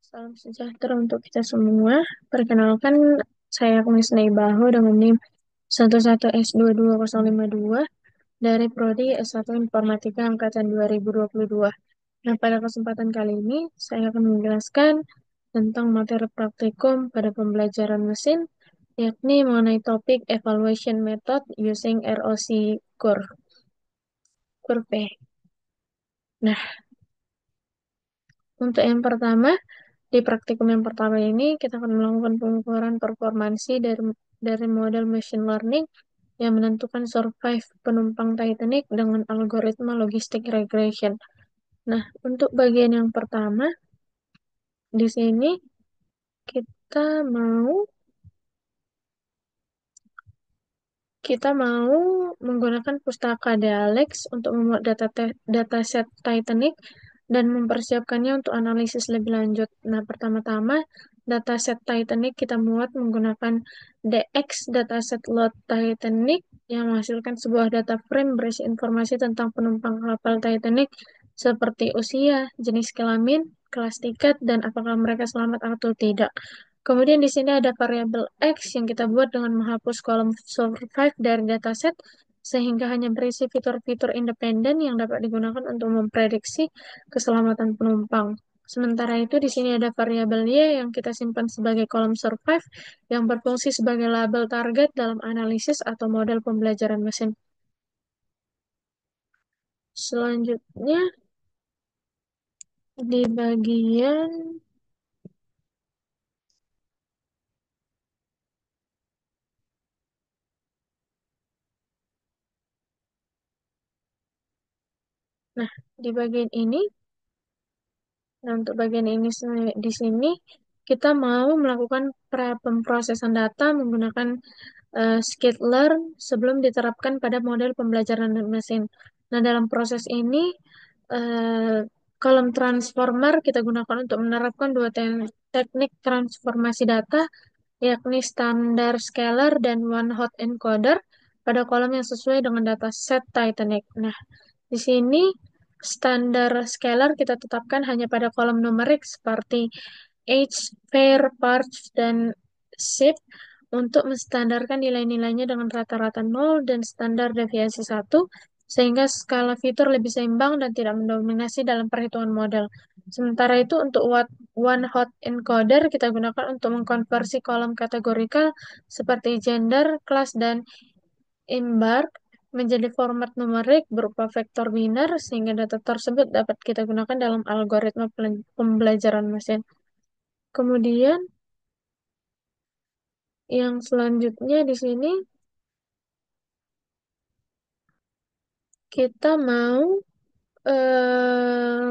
Salam sejahtera untuk kita semua. Perkenalkan, saya Agnes Naibaho dengan NIM 11S22052 dari Prodi S1 Informatika Angkatan 2022. Nah, pada kesempatan kali ini, saya akan menjelaskan tentang materi praktikum pada pembelajaran mesin, yakni mengenai topik Evaluation Method using ROC Curve. Nah, untuk yang pertama, di praktikum yang pertama ini, kita akan melakukan pengukuran performansi dari model machine learning yang menentukan survive penumpang Titanic dengan algoritma logistic regression. Nah, untuk bagian yang pertama, di sini kita mau kita mau menggunakan pustaka Dialex untuk membuat dataset Titanic dan mempersiapkannya untuk analisis lebih lanjut. Nah, pertama-tama dataset Titanic kita buat menggunakan DX dataset load Titanic yang menghasilkan sebuah data frame berisi informasi tentang penumpang kapal Titanic seperti usia, jenis kelamin, kelas tiket, dan apakah mereka selamat atau tidak. Kemudian di sini ada variabel X yang kita buat dengan menghapus kolom survive dari dataset sehingga hanya berisi fitur-fitur independen yang dapat digunakan untuk memprediksi keselamatan penumpang. Sementara itu di sini ada variabel Y yang kita simpan sebagai kolom survive yang berfungsi sebagai label target dalam analisis atau model pembelajaran mesin. Selanjutnya di bagian Nah, di bagian ini Nah, untuk bagian ini di sini kita mau melakukan pemrosesan data menggunakan skitlearn sebelum diterapkan pada model pembelajaran mesin. Nah, dalam proses ini eh, kolom transformer kita gunakan untuk menerapkan dua teknik transformasi data, yakni standar scalar dan one hot encoder pada kolom yang sesuai dengan dataset Titanic. Nah, di sini standar scalar kita tetapkan hanya pada kolom numerik seperti age, pair, parts, dan shift untuk menstandarkan nilai-nilainya dengan rata-rata 0 dan standar deviasi 1 sehingga skala fitur lebih seimbang dan tidak mendominasi dalam perhitungan model. Sementara itu untuk one hot encoder kita gunakan untuk mengkonversi kolom kategorikal seperti gender, kelas, dan embark menjadi format numerik berupa vektor biner sehingga data tersebut dapat kita gunakan dalam algoritma pembelajaran mesin. Kemudian yang selanjutnya di sini kita mau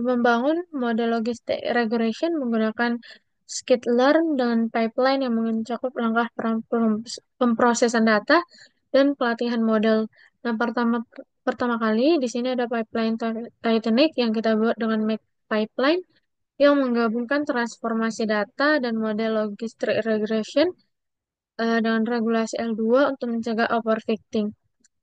membangun model logistik regression menggunakan skitlearn dengan pipeline yang mencakup langkah pemrosesan data dan pelatihan model. Nah, pertama kali di sini ada pipeline Titanic yang kita buat dengan Make Pipeline yang menggabungkan transformasi data dan model logistic regression dengan regulasi L2 untuk mencegah overfitting.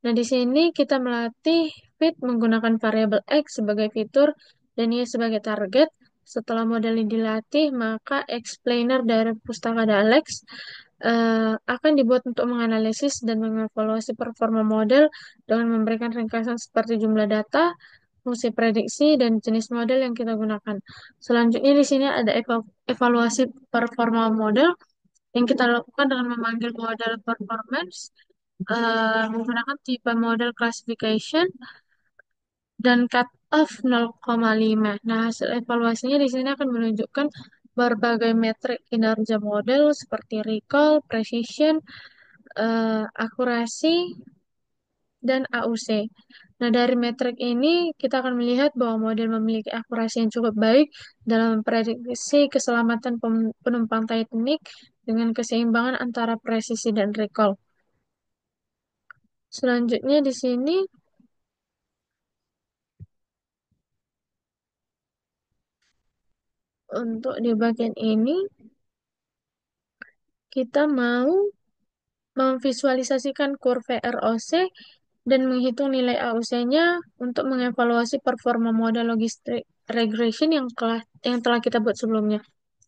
Nah, di sini kita melatih fit menggunakan variabel X sebagai fitur dan Y sebagai target. Setelah model ini dilatih, maka explainer dari pustaka Dalex akan dibuat untuk menganalisis dan mengevaluasi performa model dengan memberikan ringkasan seperti jumlah data, fungsi prediksi, dan jenis model yang kita gunakan. Selanjutnya di sini ada evaluasi performa model yang kita lakukan dengan memanggil model performance menggunakan tipe model classification dan cut off 0,5. Nah, hasil evaluasinya di sini akan menunjukkan berbagai metrik kinerja model seperti recall, precision, akurasi, dan AUC. Nah, dari metrik ini kita akan melihat bahwa model memiliki akurasi yang cukup baik dalam memprediksi keselamatan penumpang Titanic dengan keseimbangan antara presisi dan recall. Selanjutnya di sini untuk di bagian ini kita mau memvisualisasikan kurva ROC dan menghitung nilai AUC-nya untuk mengevaluasi performa model logistik regression yang telah kita buat sebelumnya.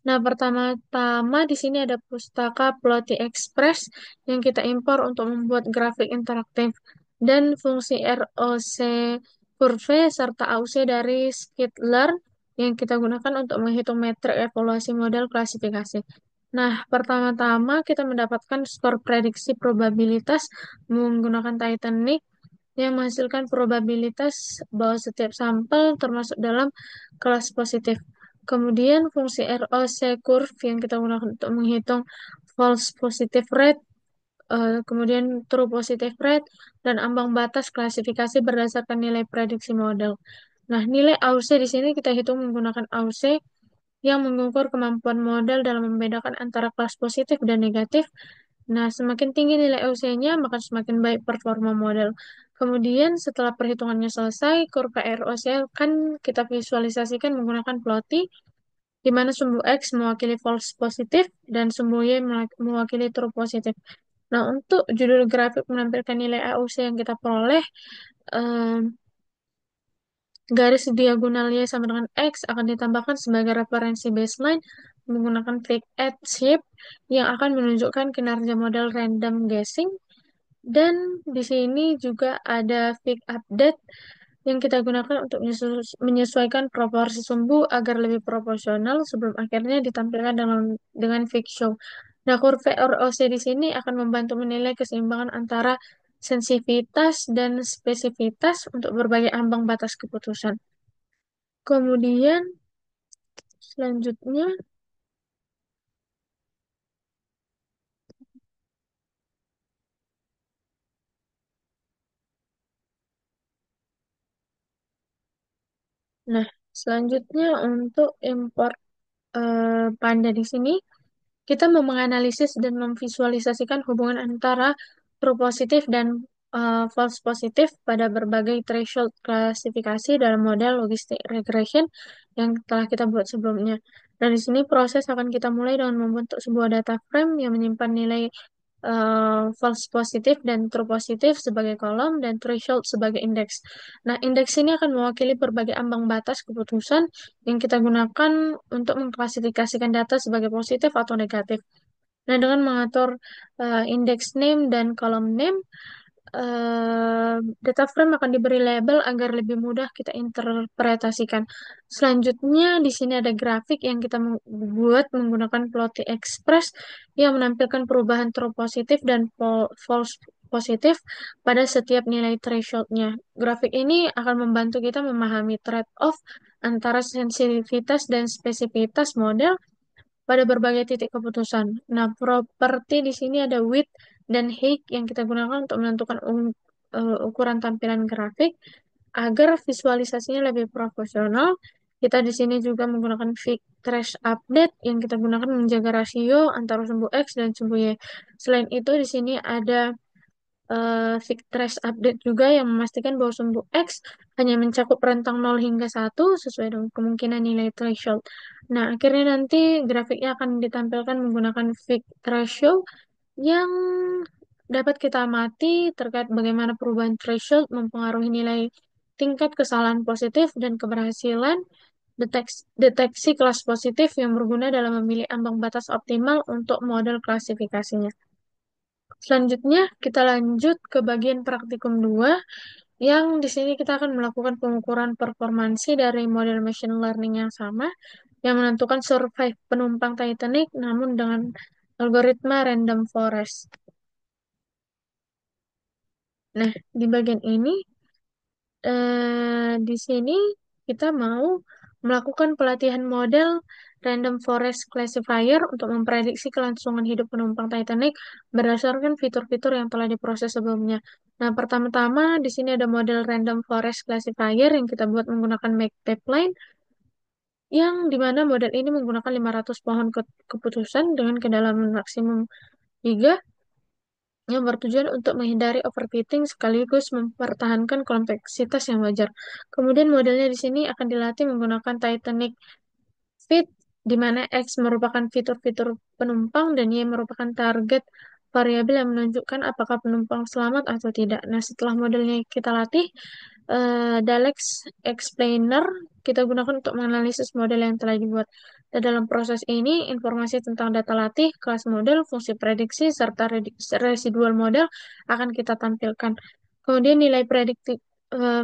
Nah, pertama-tama di sini ada pustaka Plotly Express yang kita impor untuk membuat grafik interaktif dan fungsi ROC Curve serta AUC dari Skitlearn yang kita gunakan untuk menghitung metrik evaluasi model klasifikasi. Nah, pertama-tama kita mendapatkan skor prediksi probabilitas menggunakan Titanic yang menghasilkan probabilitas bahwa setiap sampel termasuk dalam kelas positif. Kemudian fungsi ROC curve yang kita gunakan untuk menghitung false positive rate, kemudian true positive rate, dan ambang batas klasifikasi berdasarkan nilai prediksi model. Nah, nilai AUC di sini kita hitung menggunakan AUC yang mengukur kemampuan model dalam membedakan antara kelas positif dan negatif. Nah, semakin tinggi nilai AUC-nya, maka semakin baik performa model. Kemudian setelah perhitungannya selesai, kurva ROC kan kita visualisasikan menggunakan plotty, di mana sumbu X mewakili false positif dan sumbu Y mewakili true positif. Nah, untuk judul grafik menampilkan nilai AUC yang kita peroleh, em, garis diagonalnya sama dengan X akan ditambahkan sebagai referensi baseline menggunakan fake add shape yang akan menunjukkan kinerja model random guessing. Dan di sini juga ada fake update yang kita gunakan untuk menyesuaikan proporsi sumbu agar lebih proporsional sebelum akhirnya ditampilkan dengan fake show. Nah, kurva ROC di sini akan membantu menilai keseimbangan antara sensitivitas dan spesifitas untuk berbagai ambang batas keputusan. Kemudian selanjutnya, nah selanjutnya untuk import Panda di sini, kita mau menganalisis dan memvisualisasikan hubungan antara true positif dan false positif pada berbagai threshold klasifikasi dalam model logistic regression yang telah kita buat sebelumnya. Dan di sini proses akan kita mulai dengan membentuk sebuah data frame yang menyimpan nilai false positif dan true positif sebagai kolom dan threshold sebagai indeks. Nah, indeks ini akan mewakili berbagai ambang batas keputusan yang kita gunakan untuk mengklasifikasikan data sebagai positif atau negatif. Nah, dengan mengatur index name dan column name, data frame akan diberi label agar lebih mudah kita interpretasikan. Selanjutnya, di sini ada grafik yang kita buat menggunakan Plotly Express yang menampilkan perubahan true positif dan false positif pada setiap nilai thresholdnya. Grafik ini akan membantu kita memahami trade-off antara sensitivitas dan spesifitas model pada berbagai titik keputusan. Nah, properti di sini ada width dan height yang kita gunakan untuk menentukan ukuran tampilan grafik agar visualisasinya lebih profesional. Kita di sini juga menggunakan fig trace update yang kita gunakan menjaga rasio antara sumbu X dan sumbu Y. Selain itu, di sini ada fig trace update juga yang memastikan bahwa sumbu X hanya mencakup rentang 0 hingga 1 sesuai dengan kemungkinan nilai threshold. Nah, akhirnya nanti grafiknya akan ditampilkan menggunakan fig threshold yang dapat kita amati terkait bagaimana perubahan threshold mempengaruhi nilai tingkat kesalahan positif dan keberhasilan deteksi kelas positif yang berguna dalam memilih ambang batas optimal untuk model klasifikasinya. Selanjutnya, kita lanjut ke bagian praktikum 2, yang di sini kita akan melakukan pengukuran performansi dari model machine learning yang sama, yang menentukan survive penumpang Titanic, namun dengan algoritma random forest. Nah, di bagian ini, di sini kita mau melakukan pelatihan model random forest classifier untuk memprediksi kelangsungan hidup penumpang Titanic berdasarkan fitur-fitur yang telah diproses sebelumnya. Nah, pertama-tama di sini ada model random forest classifier yang kita buat menggunakan make pipeline yang dimana model ini menggunakan 500 pohon keputusan dengan kedalaman maksimum 3 yang bertujuan untuk menghindari overfitting sekaligus mempertahankan kompleksitas yang wajar. Kemudian modelnya di sini akan dilatih menggunakan Titanic Fit, di mana X merupakan fitur-fitur penumpang dan Y merupakan target variabel yang menunjukkan apakah penumpang selamat atau tidak. Nah, setelah modelnya kita latih, Dalex Explainer kita gunakan untuk menganalisis model yang telah dibuat. Dan dalam proses ini, informasi tentang data latih, kelas model, fungsi prediksi, serta residual model akan kita tampilkan. Kemudian nilai prediksi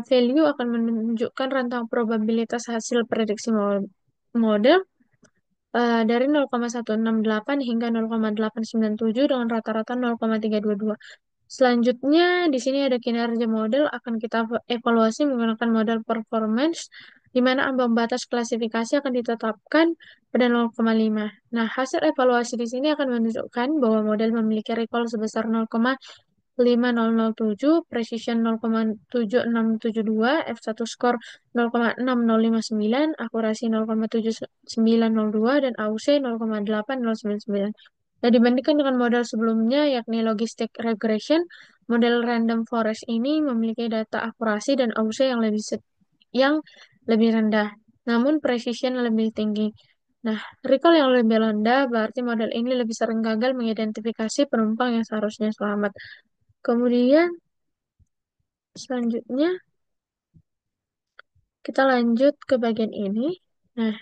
value akan menunjukkan rentang probabilitas hasil prediksi model dari 0,168 hingga 0,897 dengan rata-rata 0,322. Selanjutnya, di sini ada kinerja model, akan kita evaluasi menggunakan model performance, di mana ambang batas klasifikasi akan ditetapkan pada 0,5. Nah, hasil evaluasi di sini akan menunjukkan bahwa model memiliki recall sebesar 0,5007, precision 0,7672, F1 score 0,6059, akurasi 0,7902, dan AUC 0,8099. Nah, dibandingkan dengan model sebelumnya, yakni logistic regression, model random forest ini memiliki data akurasi dan AUC yang lebih rendah, namun precision lebih tinggi. Nah, recall yang lebih rendah berarti model ini lebih sering gagal mengidentifikasi penumpang yang seharusnya selamat. Kemudian selanjutnya kita lanjut ke bagian ini. Nah,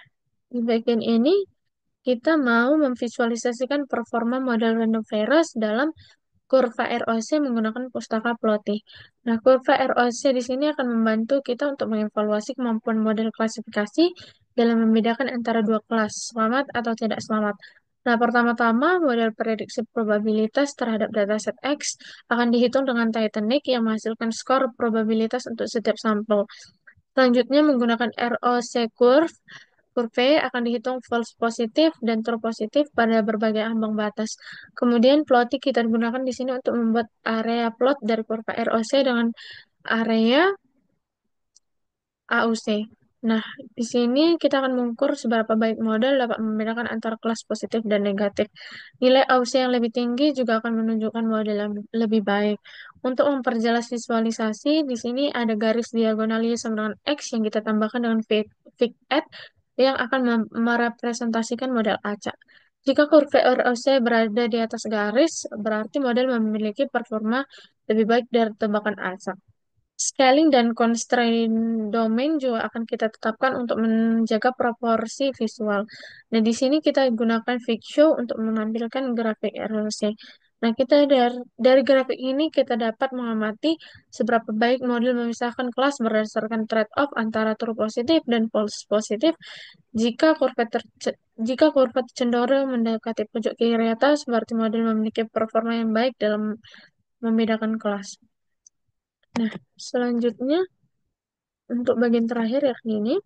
di bagian ini kita mau memvisualisasikan performa model random forest dalam kurva ROC menggunakan pustaka Plotly. Nah, kurva ROC di sini akan membantu kita untuk mengevaluasi kemampuan model klasifikasi dalam membedakan antara dua kelas, selamat atau tidak selamat. Nah, pertama-tama model prediksi probabilitas terhadap dataset X akan dihitung dengan Titanic yang menghasilkan skor probabilitas untuk setiap sampel. Selanjutnya menggunakan ROC curve. Kurve akan dihitung false positif dan true positif pada berbagai ambang batas. Kemudian plotting kita gunakan di sini untuk membuat area plot dari kurva ROC dengan area AUC. Nah, di sini kita akan mengukur seberapa baik model dapat membedakan antara kelas positif dan negatif. Nilai AUC yang lebih tinggi juga akan menunjukkan model yang lebih baik. Untuk memperjelas visualisasi, di sini ada garis diagonal sama dengan X yang kita tambahkan dengan fig add yang akan merepresentasikan model acak. Jika kurva ROC berada di atas garis, berarti model memiliki performa lebih baik dari tebakan acak. Scaling dan constraint domain juga akan kita tetapkan untuk menjaga proporsi visual. Nah, di sini kita gunakan Fig Show untuk menampilkan grafik RLC. Nah, dari grafik ini kita dapat mengamati seberapa baik model memisahkan kelas berdasarkan trade-off antara true positif dan false positif. Jika kurva cenderung mendekati pojok kiri atas, berarti model memiliki performa yang baik dalam membedakan kelas. Nah, selanjutnya untuk bagian terakhir yakni ini,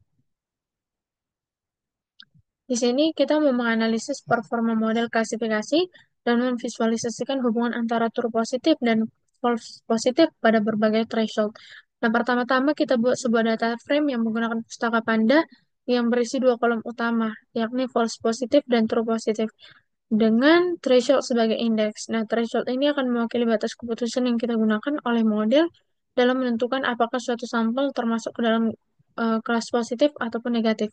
di sini kita mau menganalisis performa model klasifikasi dan memvisualisasikan hubungan antara true positif dan false positif pada berbagai threshold. Nah, pertama-tama kita buat sebuah data frame yang menggunakan pustaka Panda yang berisi dua kolom utama, yakni false positif dan true positif, dengan threshold sebagai indeks. Nah, threshold ini akan mewakili batas keputusan yang kita gunakan oleh model dalam menentukan apakah suatu sampel termasuk ke dalam kelas positif ataupun negatif.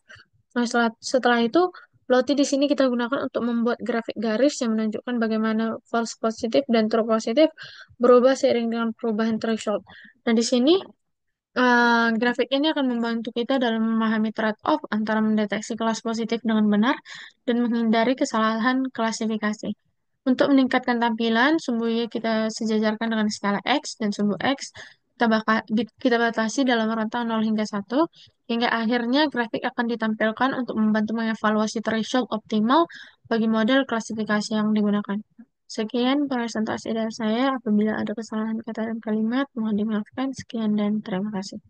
Nah, setelah itu, plotting di sini kita gunakan untuk membuat grafik garis yang menunjukkan bagaimana false positif dan true positif berubah seiring dengan perubahan threshold. Nah, di sini grafik ini akan membantu kita dalam memahami trade-off antara mendeteksi kelas positif dengan benar dan menghindari kesalahan klasifikasi. Untuk meningkatkan tampilan, sumbu Y kita sejajarkan dengan skala X dan sumbu X kita batasi dalam rentang 0 hingga 1, hingga akhirnya grafik akan ditampilkan untuk membantu mengevaluasi threshold optimal bagi model klasifikasi yang digunakan. Sekian presentasi dari saya. Apabila ada kesalahan kata dan kalimat, mohon dimaafkan. Sekian dan terima kasih.